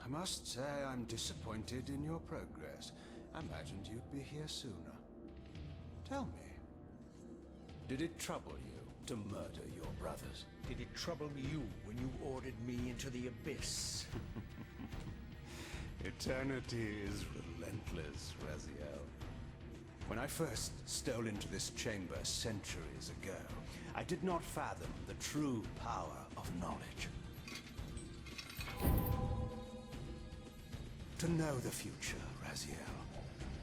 I must say I'm disappointed in your progress. I imagined you'd be here sooner. Tell me, did it trouble you to murder your brothers? Did it trouble you when you ordered me into the abyss? Eternity is relentless, Raziel. When I first stole into this chamber centuries ago, I did not fathom the true power of knowledge. To know the future, Raziel.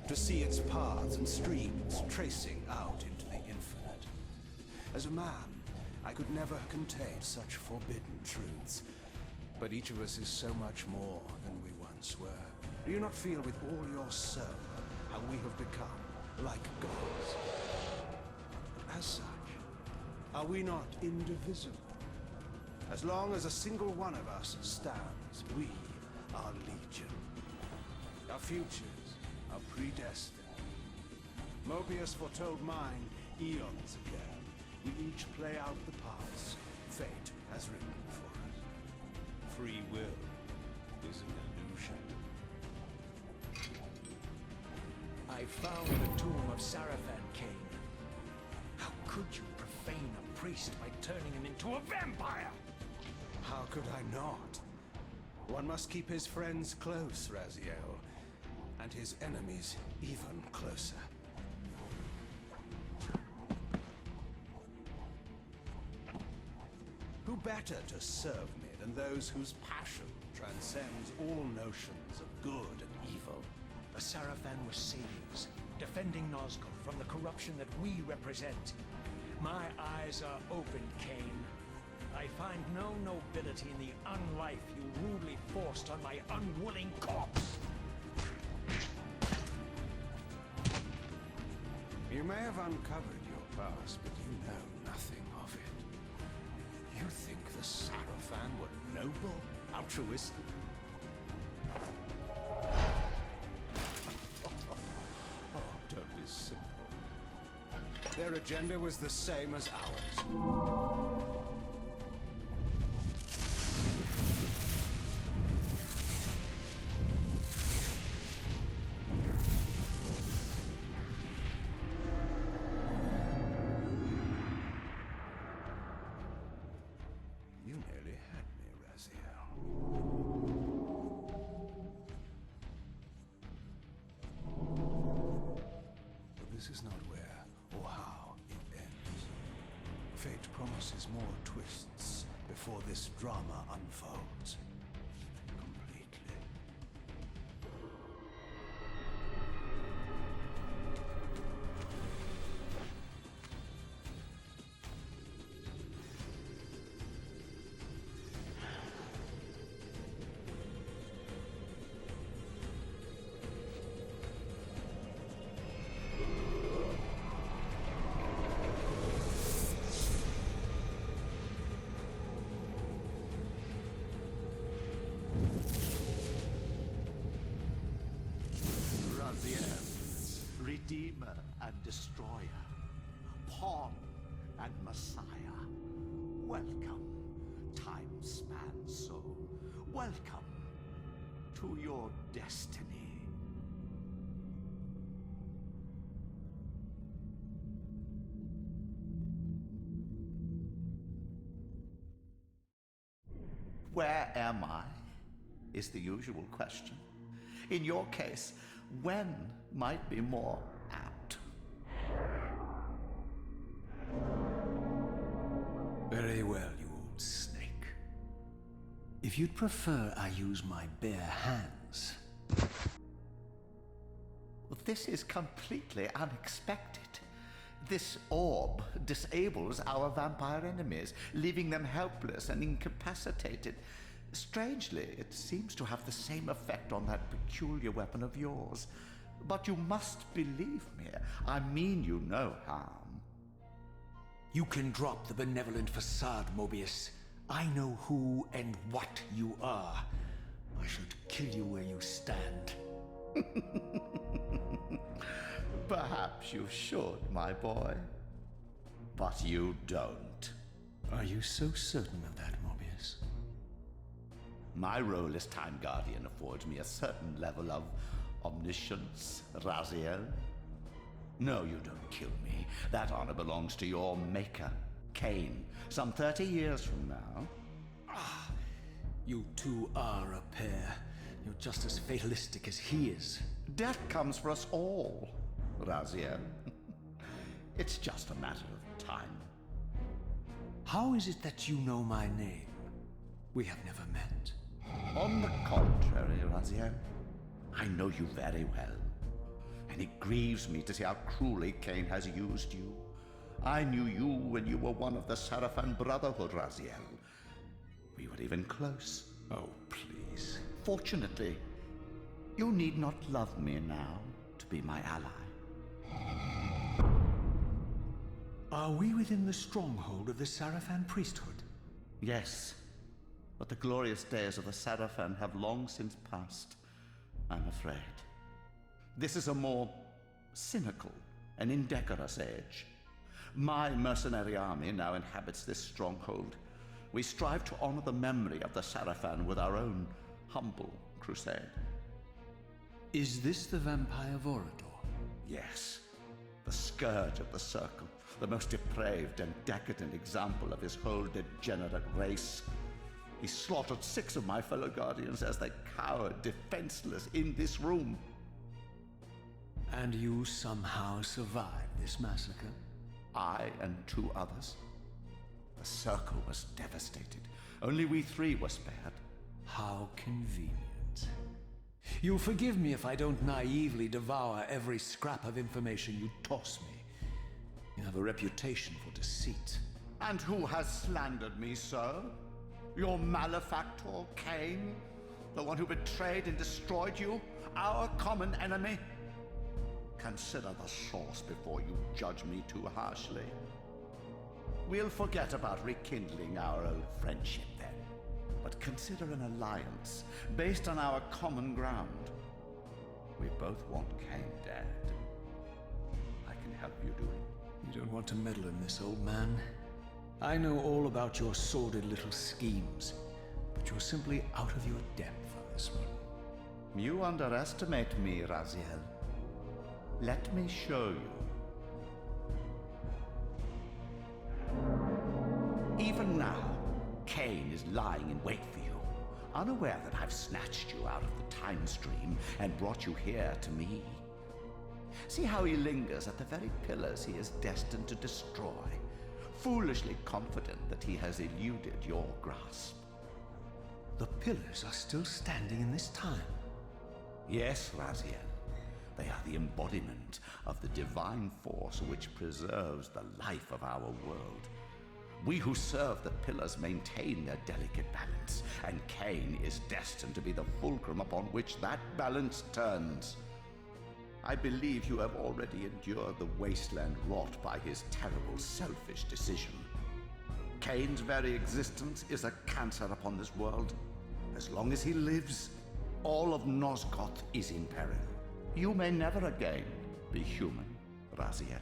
To see its paths and streams tracing out into the infinite. As a man, I could never contain such forbidden truths. But each of us is so much more than we once were. Do you not feel with all your soul how we have become like gods? As such, are we not indivisible? As long as a single one of us stands, we are legion. Our futures are predestined. Mobius foretold mine eons ago. We each play out the parts fate has written for us. Free will is an illusion. I found the tomb of Sarafan, Kain. How could you profane a priest by turning him into a vampire? How could I not? One must keep his friends close, Raziel, and his enemies even closer. Who better to serve me than those whose passion transcends all notions of good and evil? The Sarafan were saviors, defending Nazgul from the corruption that we represent. My eyes are open, Kain. I find no nobility in the unlife you rudely forced on my unwilling corpse. You may have uncovered your past, but you know nothing of it. You think the Sarafan were noble, altruistic? Oh, don't be simple. Their agenda was the same as ours. You nearly had me, Raziel. But this is not where or how it ends. Fate promises more twists before this drama unfolds completely. Redeemer and Destroyer, Pawn and Messiah. Welcome, time-span soul. Welcome to your destiny. Where am I? Is the usual question. In your case, when might be more apt. Very well, you old snake. If you'd prefer I use my bare hands... This is completely unexpected. This orb disables our vampire enemies, leaving them helpless and incapacitated. Strangely, it seems to have the same effect on that peculiar weapon of yours. But you must believe me. I mean you no harm. You can drop the benevolent facade, Mobius. I know who and what you are. I should kill you where you stand. Perhaps you should, my boy. But you don't. Are you so certain of that, Mobius? My role as Time Guardian affords me a certain level of omniscience, Raziel. No, you don't kill me. That honor belongs to your maker, Kain, some 30 years from now. You two are a pair. You're just as fatalistic as he is. Death comes for us all, Raziel. It's just a matter of time. How is it that you know my name? We have never met. On the contrary, Raziel, I know you very well. And it grieves me to see how cruelly Kain has used you. I knew you when you were one of the Sarafan Brotherhood, Raziel. We were even close. Oh, please. Fortunately, you need not love me now to be my ally. Are we within the stronghold of the Sarafan priesthood? Yes, but the glorious days of the Sarafan have long since passed, I'm afraid. This is a more cynical and indecorous age. My mercenary army now inhabits this stronghold. We strive to honor the memory of the Sarafan with our own humble crusade. Is this the Vampire Vorador? Yes, the scourge of the Circle, the most depraved and decadent example of his whole degenerate race. He slaughtered 6 of my fellow Guardians as they cowered defenseless in this room. And you somehow survived this massacre? I and 2 others. The Circle was devastated. Only we 3 were spared. How convenient. You'll forgive me if I don't naively devour every scrap of information you toss me. You have a reputation for deceit. And who has slandered me, sir? Your malefactor, Kain? The one who betrayed and destroyed you? Our common enemy? Consider the source before you judge me too harshly. We'll forget about rekindling our old friendship then, but consider an alliance based on our common ground. We both want Kain dead. I can help you do it. You don't want to meddle in this, old man. I know all about your sordid little schemes, but you're simply out of your depth on this one. You underestimate me, Raziel. Let me show you. Even now, Kain is lying in wait for you, unaware that I've snatched you out of the time stream and brought you here to me. See how he lingers at the very pillars he is destined to destroy, foolishly confident that he has eluded your grasp. The pillars are still standing in this time. Yes, Raziel. They are the embodiment of the divine force which preserves the life of our world. We who serve the pillars maintain their delicate balance, and Kain is destined to be the fulcrum upon which that balance turns. I believe you have already endured the wasteland wrought by his terrible, selfish decision. Kain's very existence is a cancer upon this world. As long as he lives, all of Nosgoth is in peril. You may never again be human, Raziel.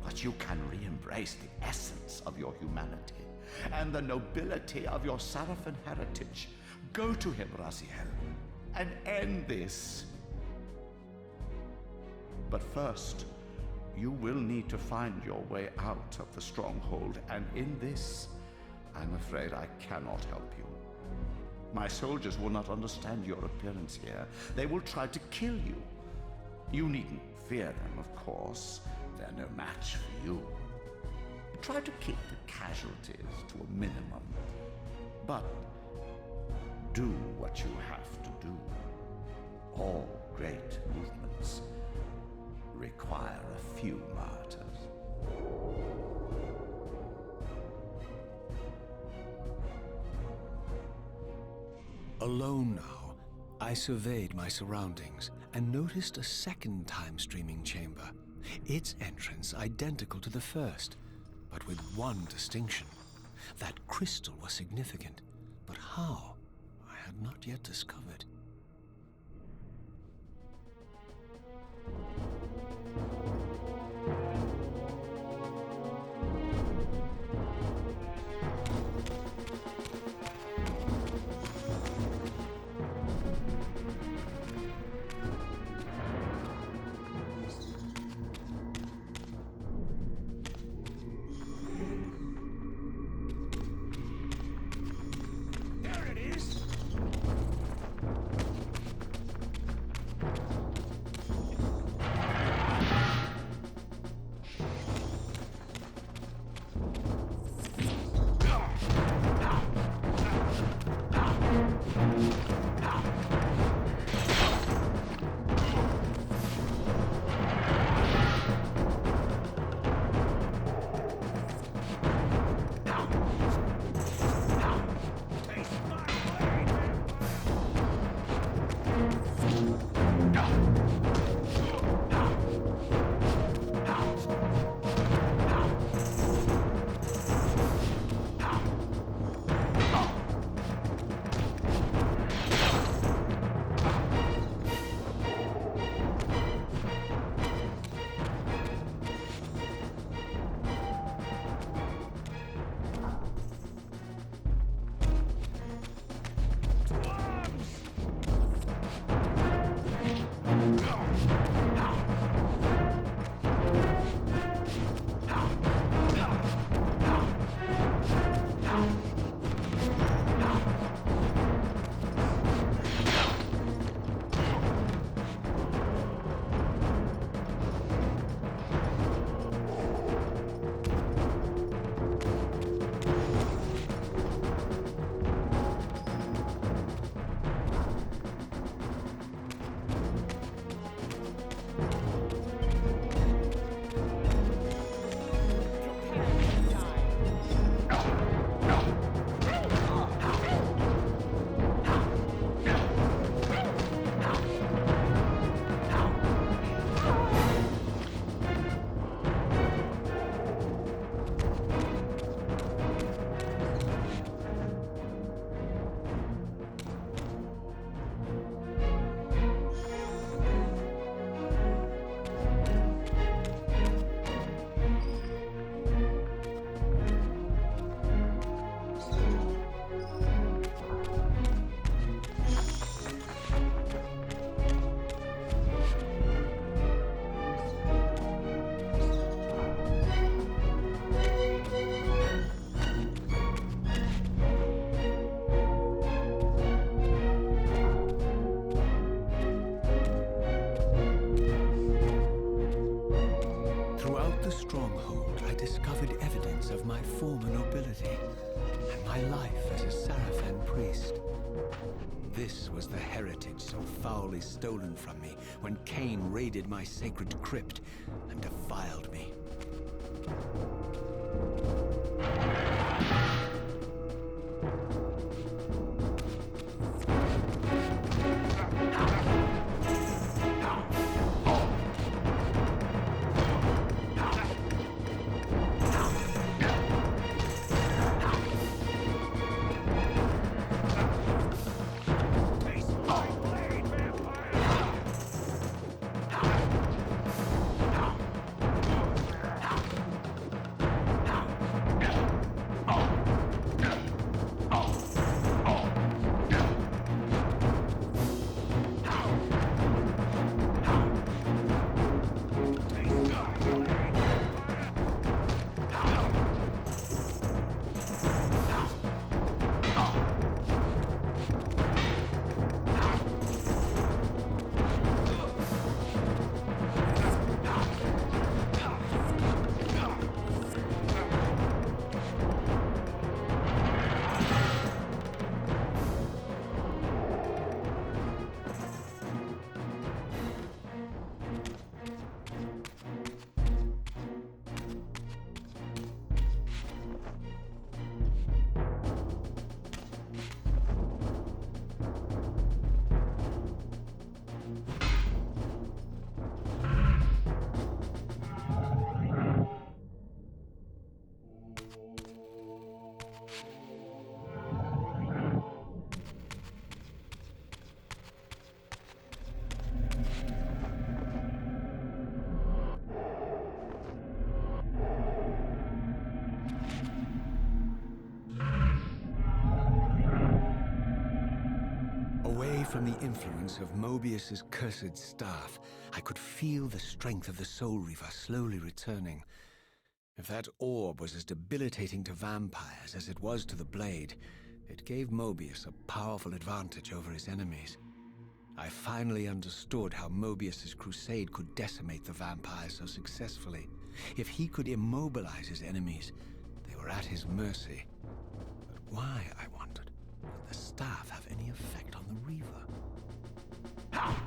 But you can re-embrace the essence of your humanity and the nobility of your Sarafan heritage. Go to him, Raziel, and end this. But first, you will need to find your way out of the stronghold, and in this, I'm afraid I cannot help you. My soldiers will not understand your appearance here. They will try to kill you. You needn't fear them, of course. They're no match for you. Try to keep the casualties to a minimum. But do what you have to do. All great movements require a few martyrs. Alone now, I surveyed my surroundings and noticed a second time-streaming chamber. Its entrance identical to the first, but with one distinction. That crystal was significant, but how, I had not yet discovered. the stronghold, I discovered evidence of my former nobility and my life as a Sarafan priest. This was the heritage so foully stolen from me when Kain raided my sacred crypt and defiled me. Away from the influence of Mobius's cursed staff, I could feel the strength of the Soul Reaver slowly returning. If that orb was as debilitating to vampires as it was to the blade, it gave Mobius a powerful advantage over his enemies. I finally understood how Mobius's crusade could decimate the vampires so successfully. If he could immobilize his enemies, they were at his mercy. But why, I wondered, would the staff have any effect on the Reaver? Ha!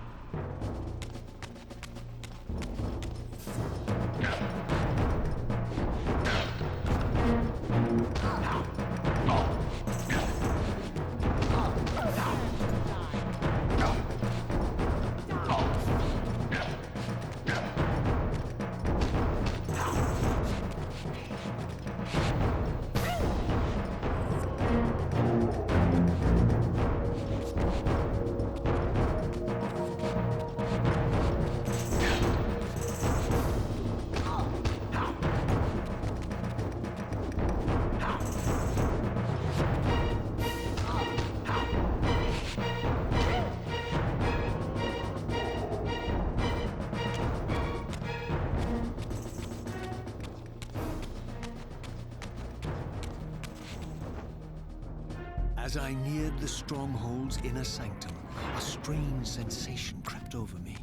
As I neared the stronghold's inner sanctum, a strange sensation crept over me.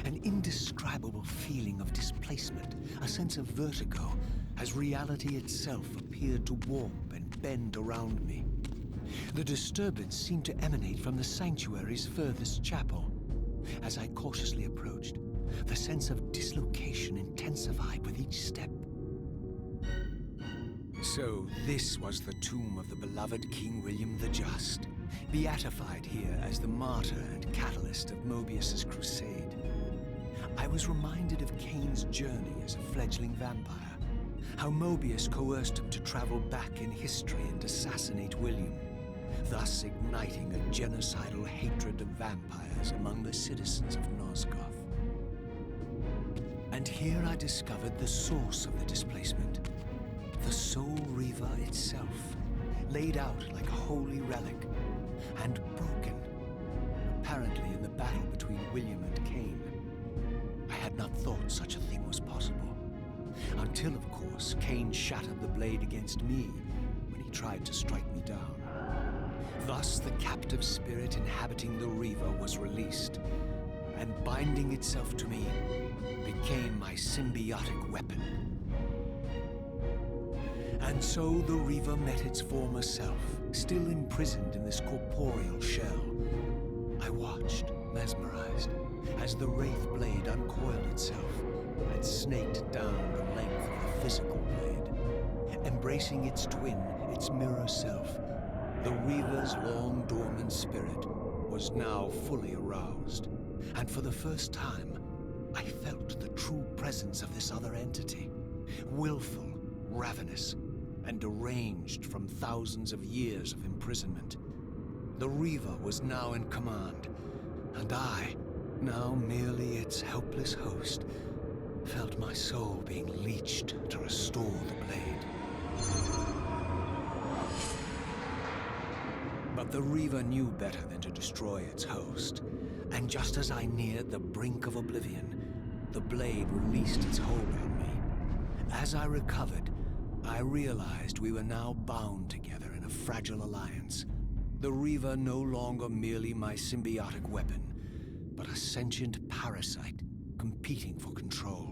An indescribable feeling of displacement, a sense of vertigo, as reality itself appeared to warp and bend around me. The disturbance seemed to emanate from the sanctuary's furthest chapel. As I cautiously approached, the sense of dislocation intensified with each step. So this was the tomb of the beloved King William the Just, beatified here as the martyr and catalyst of Mobius's crusade. I was reminded of Kain's journey as a fledgling vampire, how Mobius coerced him to travel back in history and assassinate William, thus igniting a genocidal hatred of vampires among the citizens of Nosgoth. And here I discovered the source of the displacement. The Soul Reaver itself, laid out like a holy relic, and broken, apparently in the battle between William and Kain. I had not thought such a thing was possible, until, of course, Kain shattered the blade against me when he tried to strike me down. Thus, the captive spirit inhabiting the Reaver was released, and binding itself to me, became my my symbiotic weapon. And so the Reaver met its former self, still imprisoned in this corporeal shell. I watched, mesmerized, as the Wraith blade uncoiled itself and snaked down the length of the physical blade. Embracing its twin, its mirror self, the Reaver's long dormant spirit was now fully aroused. And for the first time, I felt the true presence of this other entity. Willful, ravenous, and deranged from thousands of years of imprisonment. The Reaver was now in command, and I, now merely its helpless host, felt my soul being leeched to restore the blade. But the Reaver knew better than to destroy its host, and just as I neared the brink of oblivion, the blade released its hold on me. As I recovered, I realized we were now bound together in a fragile alliance. The Reaver no longer merely my symbiotic weapon, but a sentient parasite competing for control.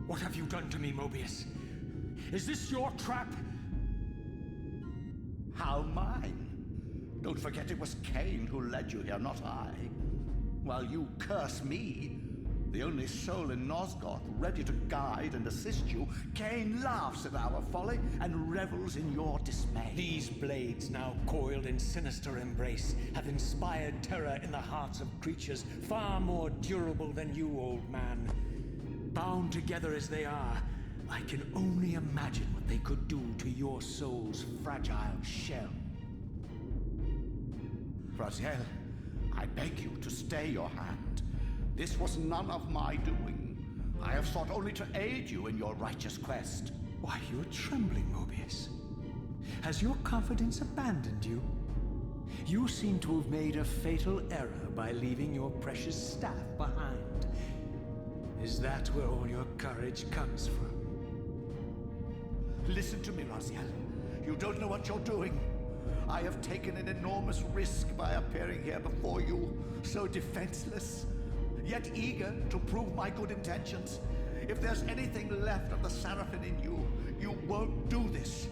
What have you done to me, Mobius? Is this your trap? How mine? Don't forget it was Kain who led you here, not I. While you curse me, the only soul in Nosgoth ready to guide and assist you, Kain laughs at our folly and revels in your dismay. These blades, now coiled in sinister embrace, have inspired terror in the hearts of creatures far more durable than you, old man. Bound together as they are, I can only imagine what they could do to your soul's fragile shell. Raziel, I beg you to stay your hand. This was none of my doing. I have sought only to aid you in your righteous quest. Why, you're trembling, Mobius. Has your confidence abandoned you? You seem to have made a fatal error by leaving your precious staff behind. Is that where all your courage comes from? Listen to me, Raziel. You don't know what you're doing. I have taken an enormous risk by appearing here before you, so defenseless, yet eager to prove my good intentions. If there's anything left of the Seraphim in you, you won't do this.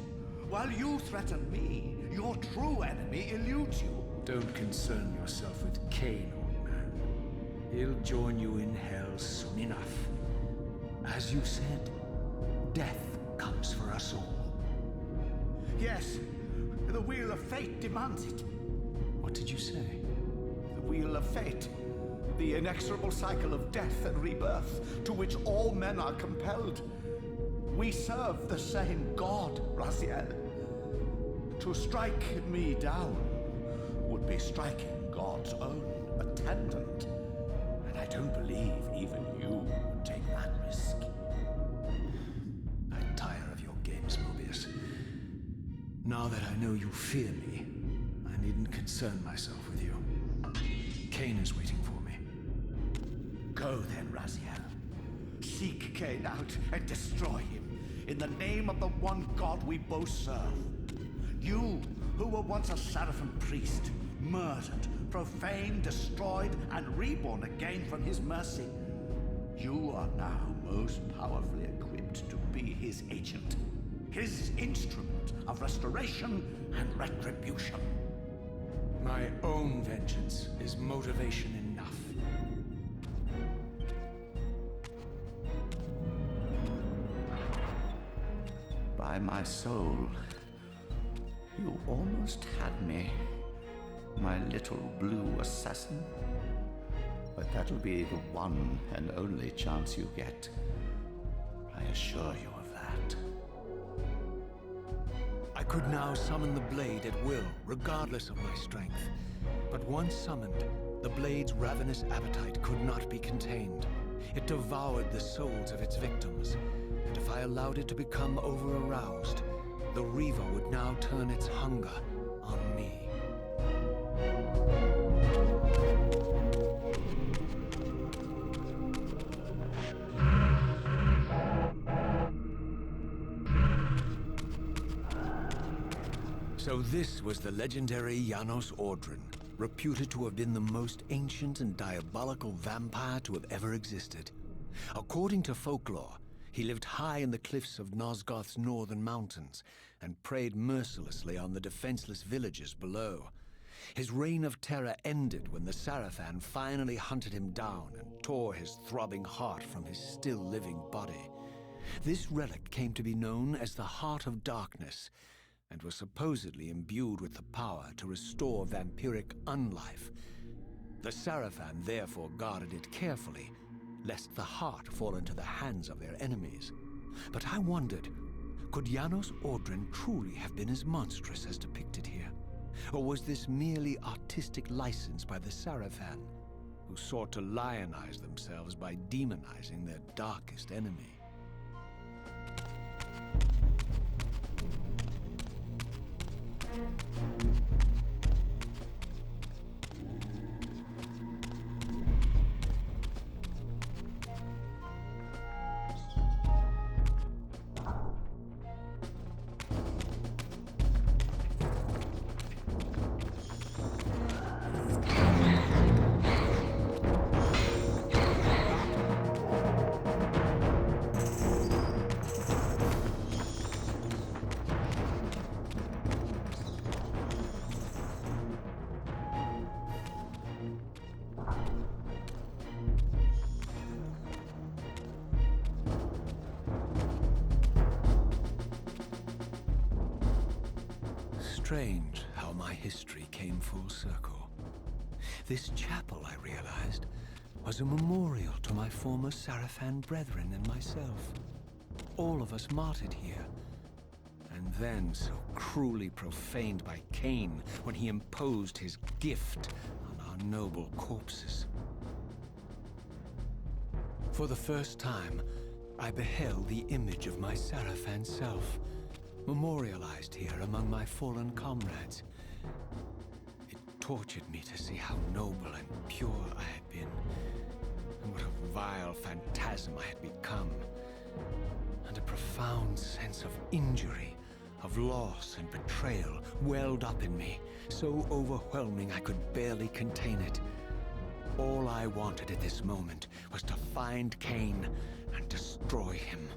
While you threaten me, your true enemy eludes you. Don't concern yourself with Kain, old man. He'll join you in hell soon enough. As you said, death comes for us all. Yes, the wheel of fate demands it. What did you say? The wheel of fate. The inexorable cycle of death and rebirth to which all men are compelled. We serve the same God, Raziel. To strike me down would be striking God's own attendant. And I don't believe even you would take that risk. I tire of your games, Mobius. Now that I know you fear me, I needn't concern myself with you. Kain is waiting for me. Go then, Raziel. Seek Kain out and destroy him in the name of the one God we both serve. You, who were once a Seraphim priest, murdered, profaned, destroyed, and reborn again from his mercy. You are now most powerfully equipped to be his agent, his instrument of restoration and retribution. My own vengeance is motivation enough. By my soul, you almost had me, my little blue assassin. But that'll be the one and only chance you get. I assure you of that. I could now summon the blade at will, regardless of my strength. But once summoned, the blade's ravenous appetite could not be contained. It devoured the souls of its victims, and if I allowed it to become over-aroused, the Reaver would now turn its hunger on me. So this was the legendary Janos Ordrin, reputed to have been the most ancient and diabolical vampire to have ever existed. According to folklore, he lived high in the cliffs of Nosgoth's northern mountains and preyed mercilessly on the defenseless villagers below. His reign of terror ended when the Sarafan finally hunted him down and tore his throbbing heart from his still-living body. This relic came to be known as the Heart of Darkness, and was supposedly imbued with the power to restore vampiric unlife. The Sarafan therefore guarded it carefully, lest the heart fall into the hands of their enemies. But I wondered, could Janos Ordren truly have been as monstrous as depicted here? Or was this merely artistic license by the Sarafan, who sought to lionize themselves by demonizing their darkest enemy? Strange how my history came full circle. This chapel, I realized, was a memorial to my former Sarafan brethren and myself. All of us martyred here, and then so cruelly profaned by Kain when he imposed his gift on our noble corpses. For the first time, I beheld the image of my Sarafan self, memorialized here among my fallen comrades. It tortured me to see how noble and pure I had been, and what a vile phantasm I had become, and a profound sense of injury, of loss and betrayal welled up in me, so overwhelming I could barely contain it. All I wanted at this moment was to find Kain and destroy him.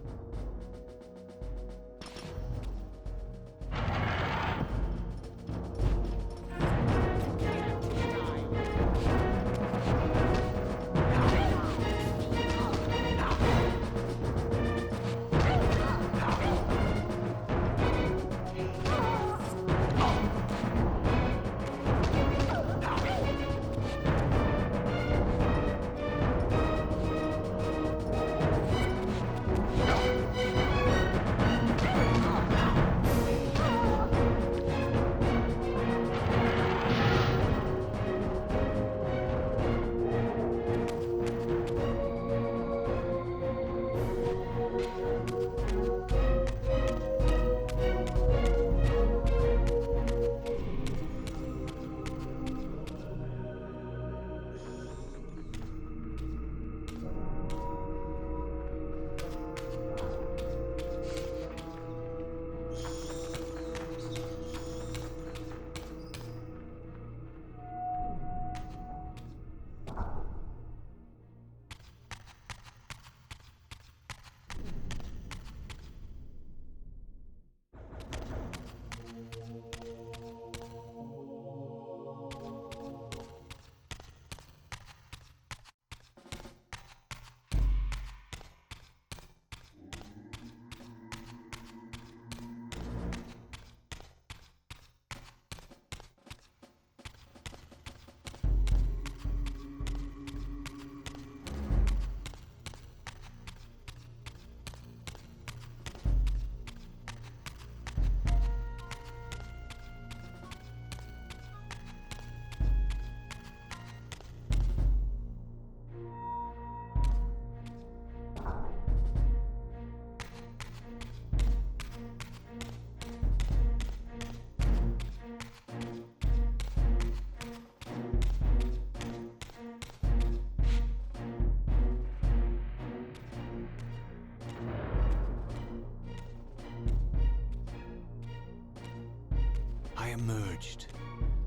I emerged,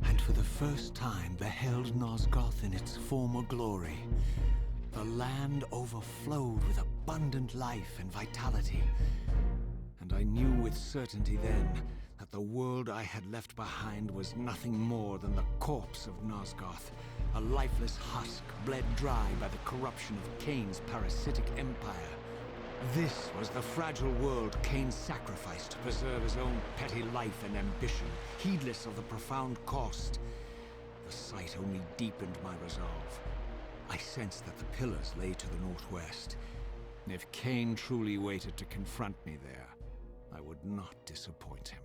and for the first time beheld Nosgoth in its former glory. The land overflowed with abundant life and vitality. And I knew with certainty then that the world I had left behind was nothing more than the corpse of Nosgoth, a lifeless husk bled dry by the corruption of Kain's parasitic empire. This was the fragile world Kain sacrificed to preserve his own petty life and ambition, heedless of the profound cost. The sight only deepened my resolve. I sensed that the pillars lay to the northwest. If Kain truly waited to confront me there, I would not disappoint him.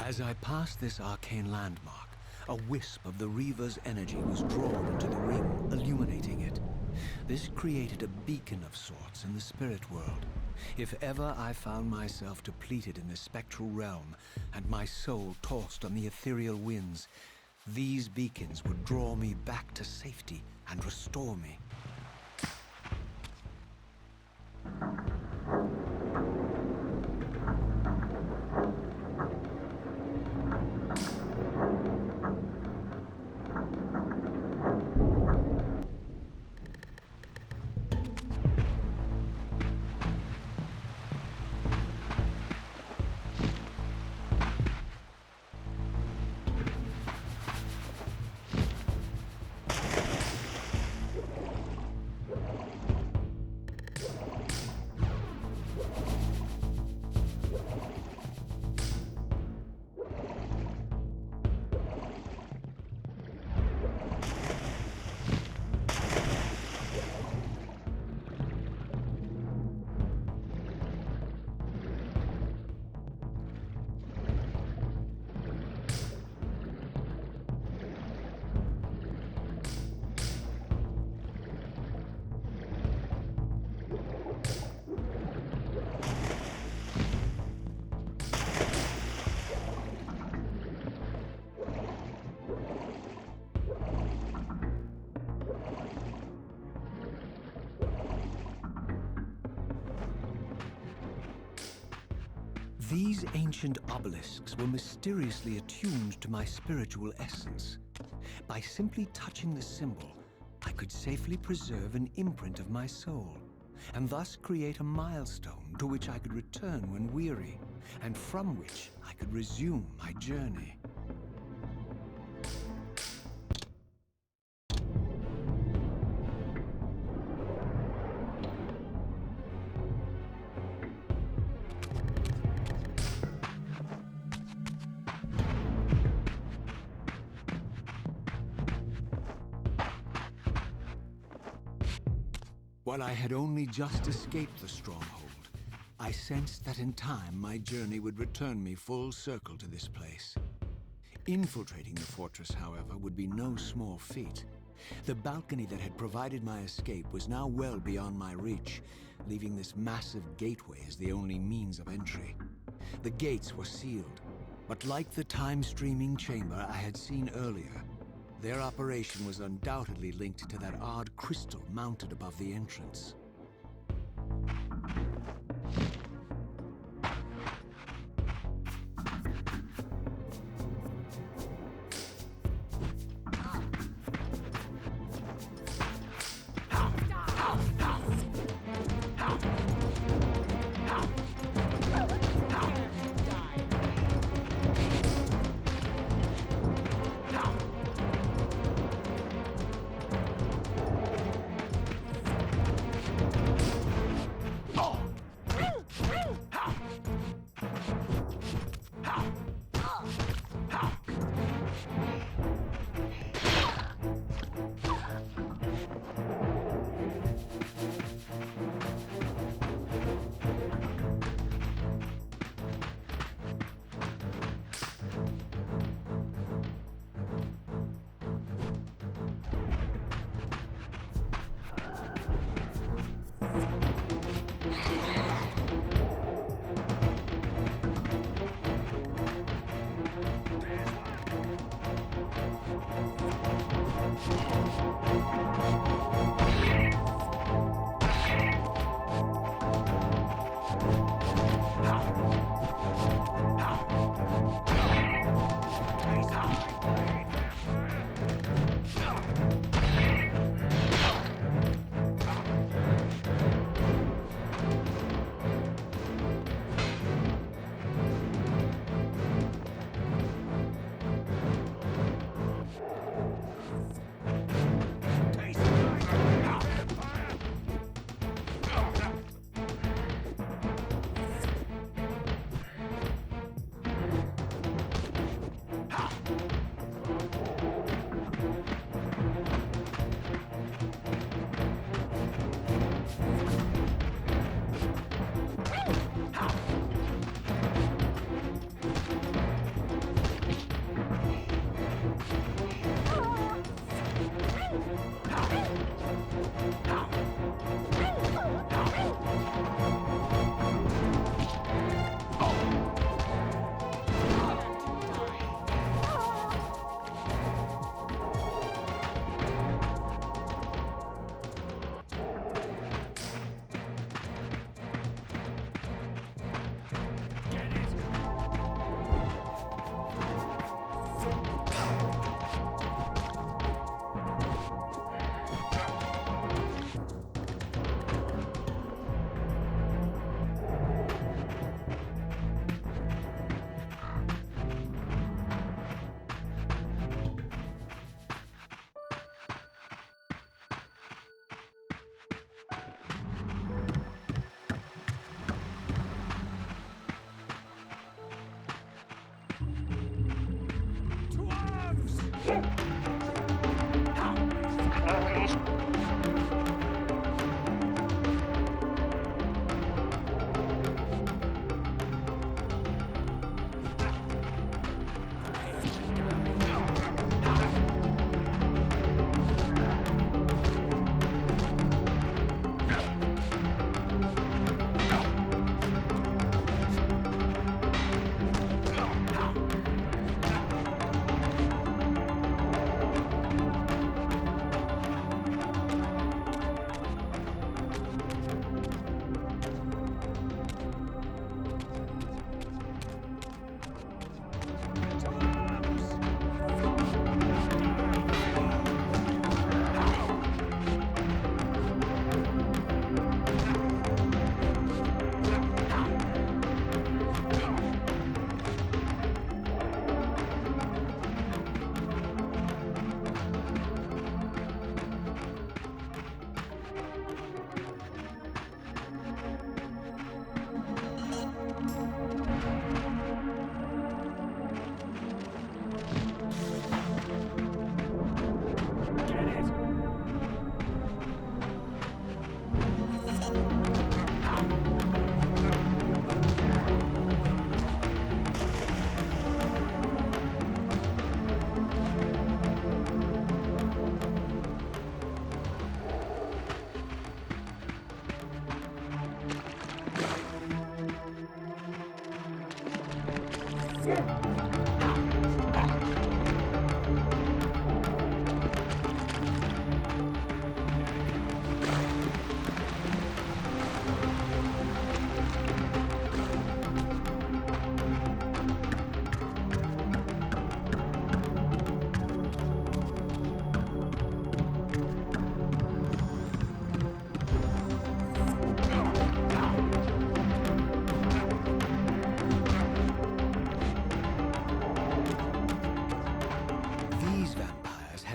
As I passed this arcane landmark, a wisp of the Reaver's energy was drawn into the ring, illuminating it. This created a beacon of sorts in the spirit world. If ever I found myself depleted in the spectral realm, and my soul tossed on the ethereal winds, these beacons would draw me back to safety and restore me. These ancient obelisks were mysteriously attuned to my spiritual essence. By simply touching the symbol, I could safely preserve an imprint of my soul, and thus create a milestone to which I could return when weary, and from which I could resume my journey. While I had only just escaped the stronghold, I sensed that in time my journey would return me full circle to this place. Infiltrating the fortress, however, would be no small feat. The balcony that had provided my escape was now well beyond my reach, leaving this massive gateway as the only means of entry. The gates were sealed, but like the time-streaming chamber I had seen earlier, their operation was undoubtedly linked to that odd crystal mounted above the entrance.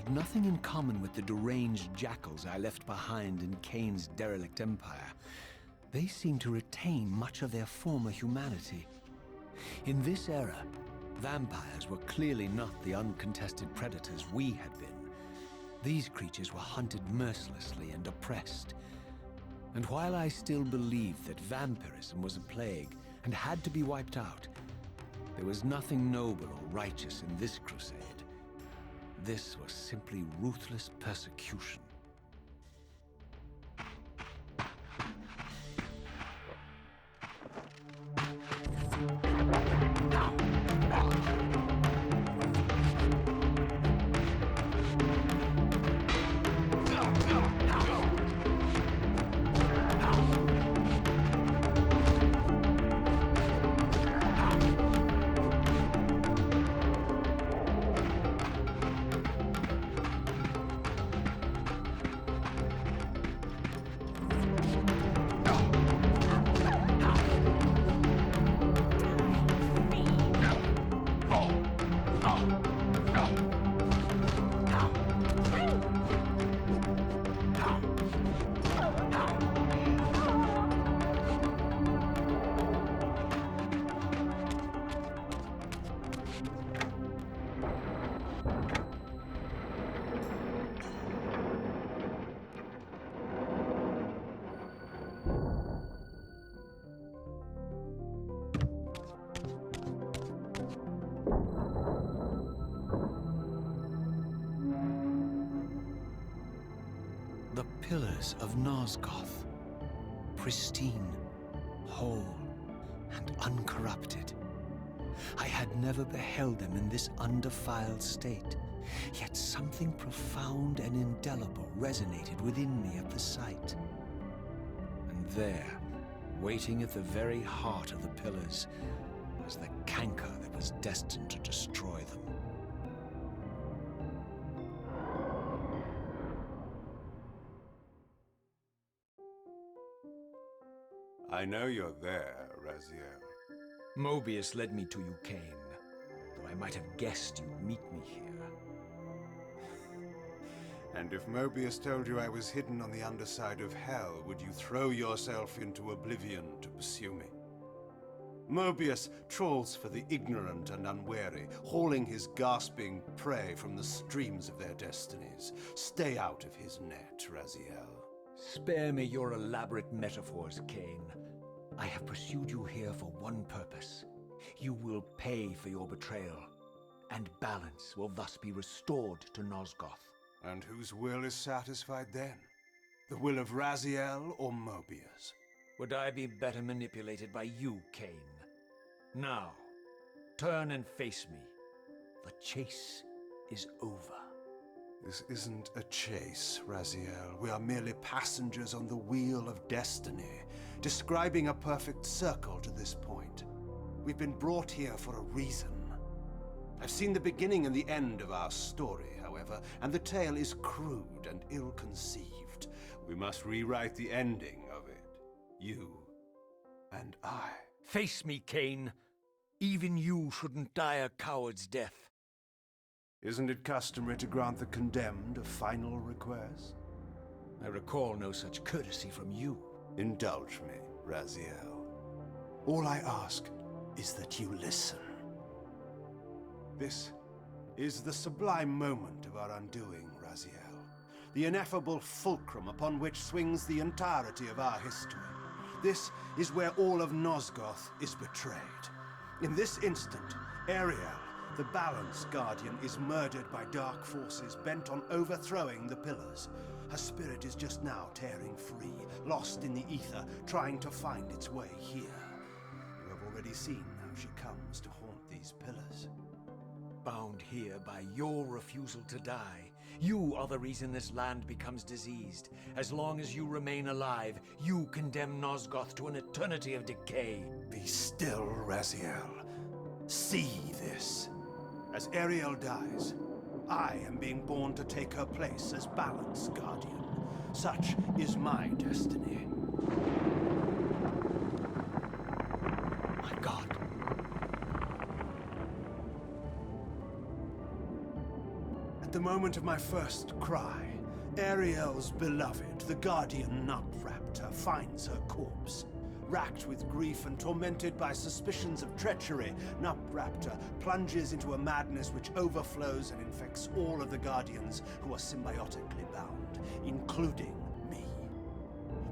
Nothing in common with the deranged jackals I left behind in Kain's derelict empire. They seem to retain much of their former humanity. In this era, vampires were clearly not the uncontested predators we had been. These creatures were hunted mercilessly and oppressed. And while I still believed that vampirism was a plague and had to be wiped out, there was nothing noble or righteous in this crusade. This was simply ruthless persecution. pillars of Nosgoth, pristine, whole, and uncorrupted. I had never beheld them in this undefiled state, yet something profound and indelible resonated within me at the sight. And there, waiting at the very heart of the pillars, was the canker that was destined to destroy them. I know you're there, Raziel. Mobius led me to you, Kain, though I might have guessed you'd meet me here. And if Mobius told you I was hidden on the underside of hell, would you throw yourself into oblivion to pursue me? Mobius trawls for the ignorant and unwary, hauling his gasping prey from the streams of their destinies. Stay out of his net, Raziel. Spare me your elaborate metaphors, Kain. I have pursued you here for one purpose. You will pay for your betrayal, and balance will thus be restored to Nosgoth. And whose will is satisfied then? The will of Raziel or Mobius? Would I be better manipulated by you, Kain? Now, turn and face me. The chase is over. This isn't a chase, Raziel. We are merely passengers on the wheel of destiny, describing a perfect circle to this point. We've been brought here for a reason. I've seen the beginning and the end of our story, however, and the tale is crude and ill-conceived. We must rewrite the ending of it. You and I. Face me, Kain. Even you shouldn't die a coward's death. Isn't it customary to grant the condemned a final request? I recall no such courtesy from you. Indulge me, Raziel. All I ask is that you listen. This is the sublime moment of our undoing, Raziel. The ineffable fulcrum upon which swings the entirety of our history. This is where all of Nosgoth is betrayed. In this instant, Ariel, the Balance Guardian, is murdered by dark forces bent on overthrowing the Pillars. Her spirit is just now tearing free, lost in the ether, trying to find its way here. You have already seen how she comes to haunt these Pillars. Bound here by your refusal to die. You are the reason this land becomes diseased. As long as you remain alive, you condemn Nosgoth to an eternity of decay. Be still, Raziel. See this. As Ariel dies, I am being born to take her place as Balance Guardian. Such is my destiny. My God. At the moment of my first cry, Ariel's beloved, the Guardian Nutraptor, finds her corpse. Racked with grief and tormented by suspicions of treachery, Nutraptor plunges into a madness which overflows and infects all of the Guardians who are symbiotically bound, including me.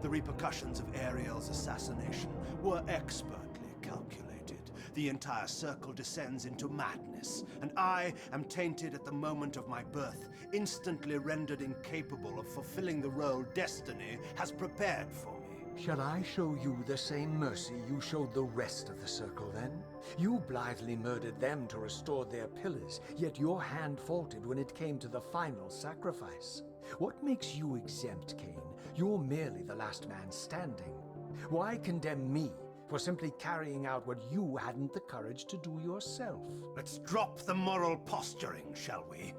The repercussions of Ariel's assassination were expertly calculated. The entire circle descends into madness, and I am tainted at the moment of my birth, instantly rendered incapable of fulfilling the role destiny has prepared for me. Shall I show you the same mercy you showed the rest of the Circle, then? You blithely murdered them to restore their pillars, yet your hand faltered when it came to the final sacrifice. What makes you exempt, Kain? You're merely the last man standing. Why condemn me for simply carrying out what you hadn't the courage to do yourself? Let's drop the moral posturing, shall we?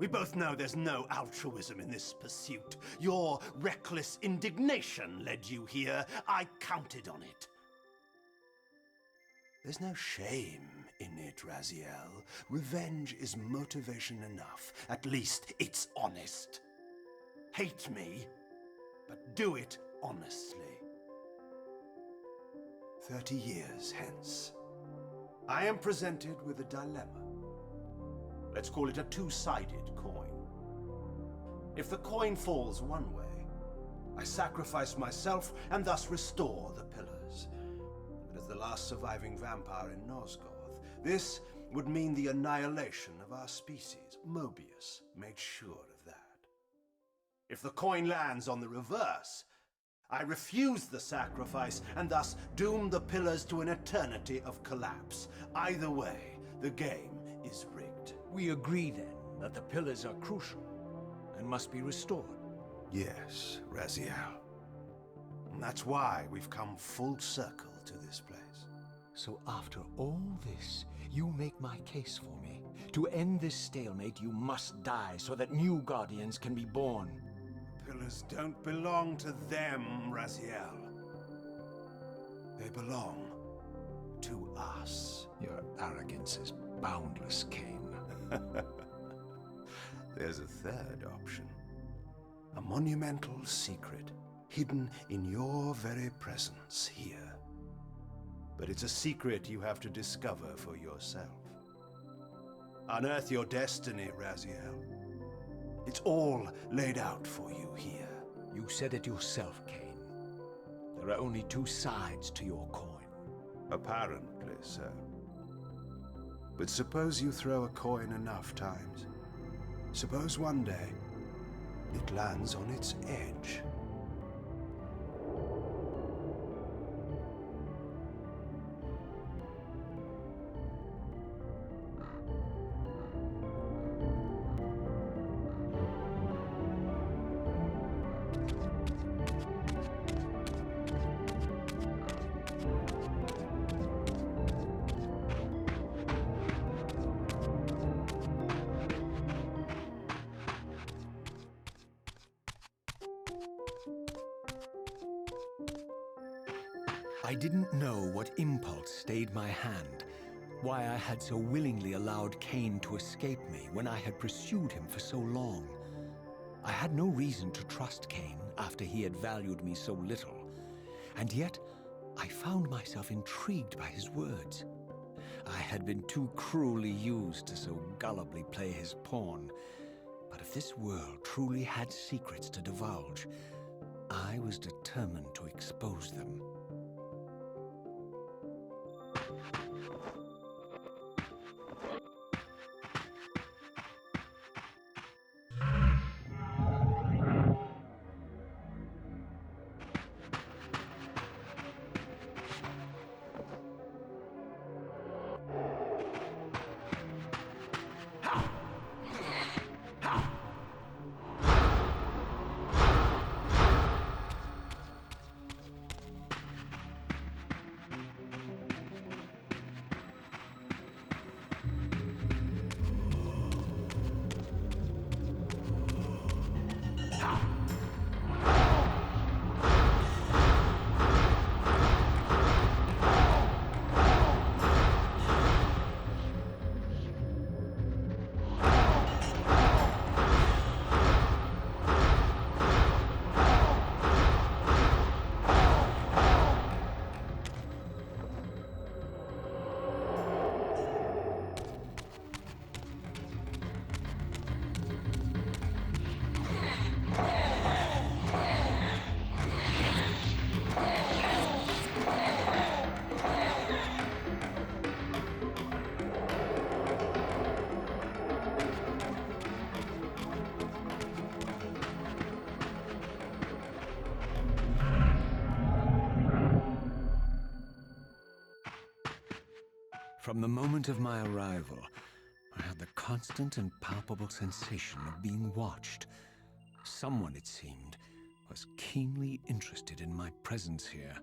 We both know there's no altruism in this pursuit. Your reckless indignation led you here. I counted on it. There's no shame in it, Raziel. Revenge is motivation enough. At least it's honest. Hate me, but do it honestly. 30 years hence, I am presented with a dilemma. Let's call it a two-sided coin. If the coin falls one way, I sacrifice myself and thus restore the pillars. But as the last surviving vampire in Nosgoth, this would mean the annihilation of our species. Mobius made sure of that. If the coin lands on the reverse, I refuse the sacrifice and thus doom the pillars to an eternity of collapse. Either way, the game is rigged. We agree then that the pillars are crucial and must be restored. Yes, Raziel. And that's why we've come full circle to this place. So after all this, you make my case for me. To end this stalemate, you must die so that new Guardians can be born. Pillars don't belong to them, Raziel. They belong to us. Your arrogance is boundless, Kain. There's a third option. A monumental secret, hidden in your very presence here. But it's a secret you have to discover for yourself. Unearth your destiny, Raziel. It's all laid out for you here. You said it yourself, Kain. There are only two sides to your coin. Apparently so. But suppose you throw a coin enough times. Suppose one day it lands on its edge. I didn't know what impulse stayed my hand, why I had so willingly allowed Kain to escape me when I had pursued him for so long. I had no reason to trust Kain after he had valued me so little, and yet I found myself intrigued by his words. I had been too cruelly used to so gullibly play his pawn, but if this world truly had secrets to divulge, I was determined to expose them. From the moment of my arrival, I had the constant and palpable sensation of being watched. Someone, it seemed, was keenly interested in my presence here.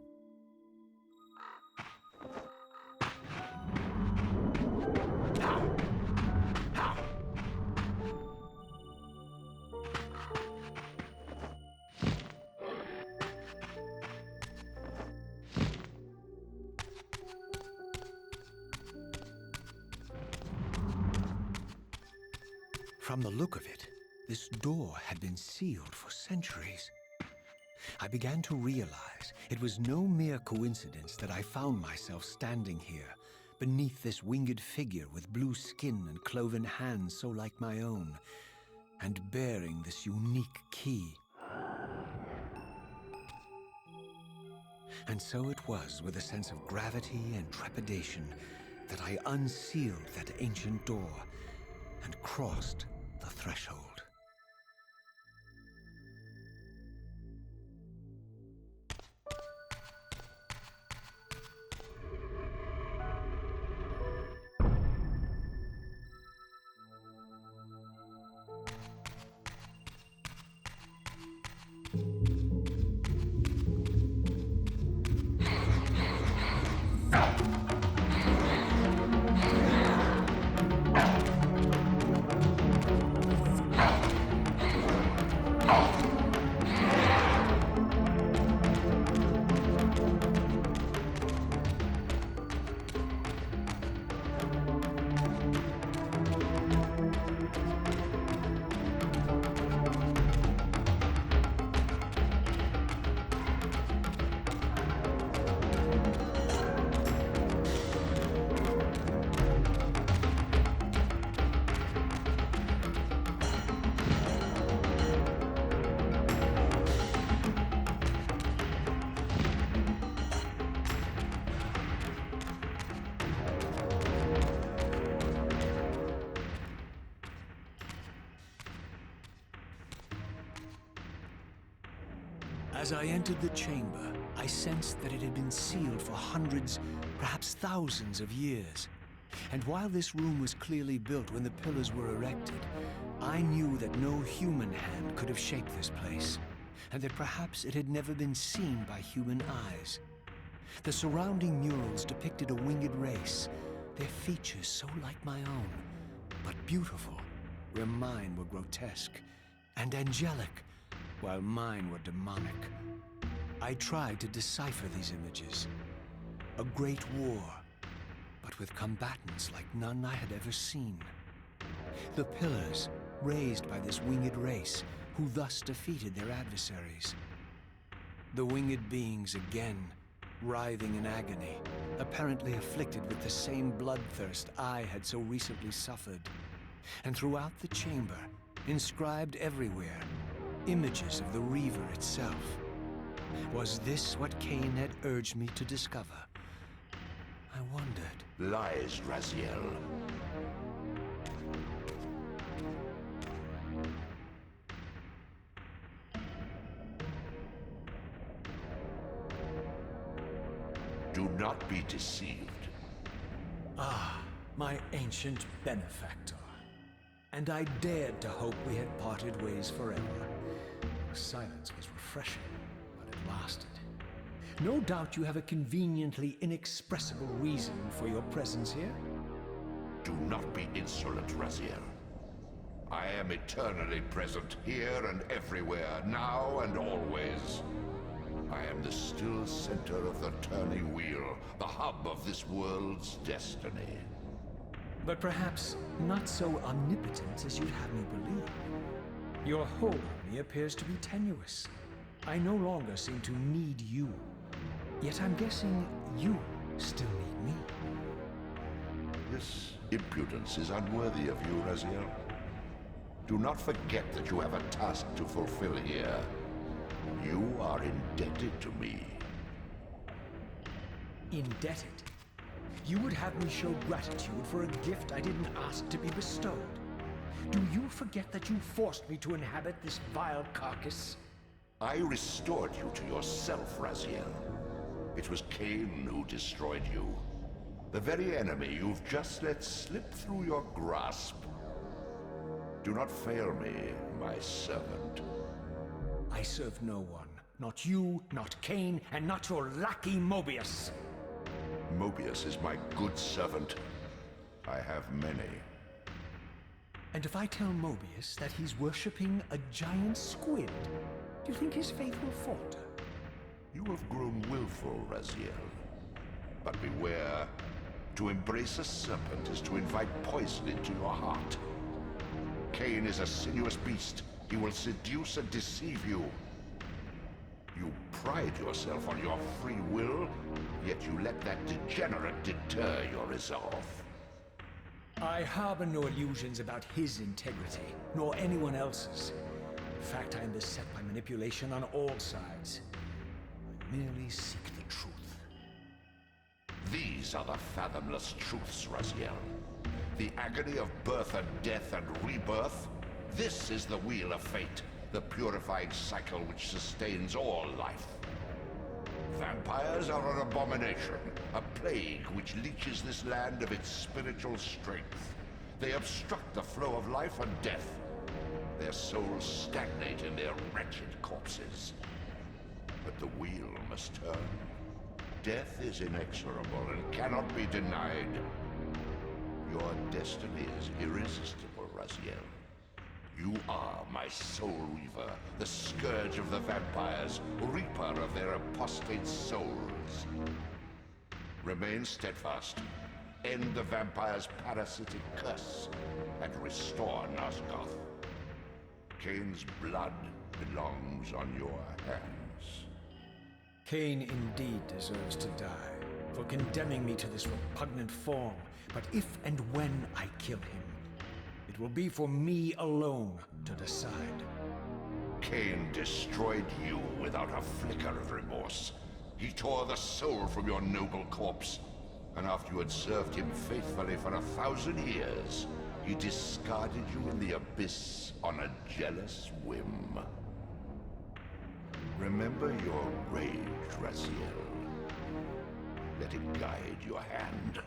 From the look of it, this door had been sealed for centuries. I began to realize it was no mere coincidence that I found myself standing here, beneath this winged figure with blue skin and cloven hands so like my own, and bearing this unique key. And so it was with a sense of gravity and trepidation that I unsealed that ancient door and crossed the threshold. As I entered the chamber, I sensed that it had been sealed for hundreds, perhaps thousands of years. And while this room was clearly built when the pillars were erected, I knew that no human hand could have shaped this place, and that perhaps it had never been seen by human eyes. The surrounding murals depicted a winged race, their features so like my own, but beautiful, where mine were grotesque, and angelic, while mine were demonic. I tried to decipher these images. A great war, but with combatants like none I had ever seen. The pillars, raised by this winged race, who thus defeated their adversaries. The winged beings again, writhing in agony, apparently afflicted with the same bloodthirst I had so recently suffered. And throughout the chamber, inscribed everywhere, images of the Reaver itself. Was this what Kain had urged me to discover? I wondered. Lies, Raziel. Do not be deceived. Ah, my ancient benefactor. And I dared to hope we had parted ways forever. The silence was refreshing, but it lasted. No doubt you have a conveniently inexpressible reason for your presence here. Do not be insolent, Raziel. I am eternally present here and everywhere, now and always. I am the still center of the turning wheel, the hub of this world's destiny. But perhaps not so omnipotent as you'd have me believe. Your hold on me appears to be tenuous. I no longer seem to need you. Yet I'm guessing you still need me. This impudence is unworthy of you, Raziel. Do not forget that you have a task to fulfill here. You are indebted to me. Indebted? You would have me show gratitude for a gift I didn't ask to be bestowed. Do you forget that you forced me to inhabit this vile carcass? I restored you to yourself, Raziel. It was Kain who destroyed you. The very enemy you've just let slip through your grasp. Do not fail me, my servant. I serve no one. Not you, not Kain, and not your lackey Mobius. Mobius is my good servant. I have many. And if I tell Mobius that he's worshipping a giant squid, do you think his faith will falter? You have grown willful, Raziel. But beware. To embrace a serpent is to invite poison into your heart. Kain is a sinuous beast. He will seduce and deceive you. You pride yourself on your free will, yet you let that degenerate deter your resolve. I harbor no illusions about his integrity, nor anyone else's. In fact, I am beset by manipulation on all sides. I merely seek the truth. These are the fathomless truths, Raziel. The agony of birth and death and rebirth. This is the wheel of fate, the purifying cycle which sustains all life. Vampires are an abomination, a plague which leeches this land of its spiritual strength. They obstruct the flow of life and death. Their souls stagnate in their wretched corpses. But the wheel must turn. Death is inexorable and cannot be denied. Your destiny is irresistible, Raziel. You are my soul weaver, the scourge of the vampires, reaper of their apostate souls. Remain steadfast, end the vampire's parasitic curse, and restore Nosgoth. Kain's blood belongs on your hands. Kain indeed deserves to die for condemning me to this repugnant form. But if and when I kill him, it will be for me alone to decide. Kain destroyed you without a flicker of remorse. He tore the soul from your noble corpse, and after you had served him faithfully for 1,000 years, he discarded you in the abyss on a jealous whim. Remember your rage, Raziel. Let it guide your hand.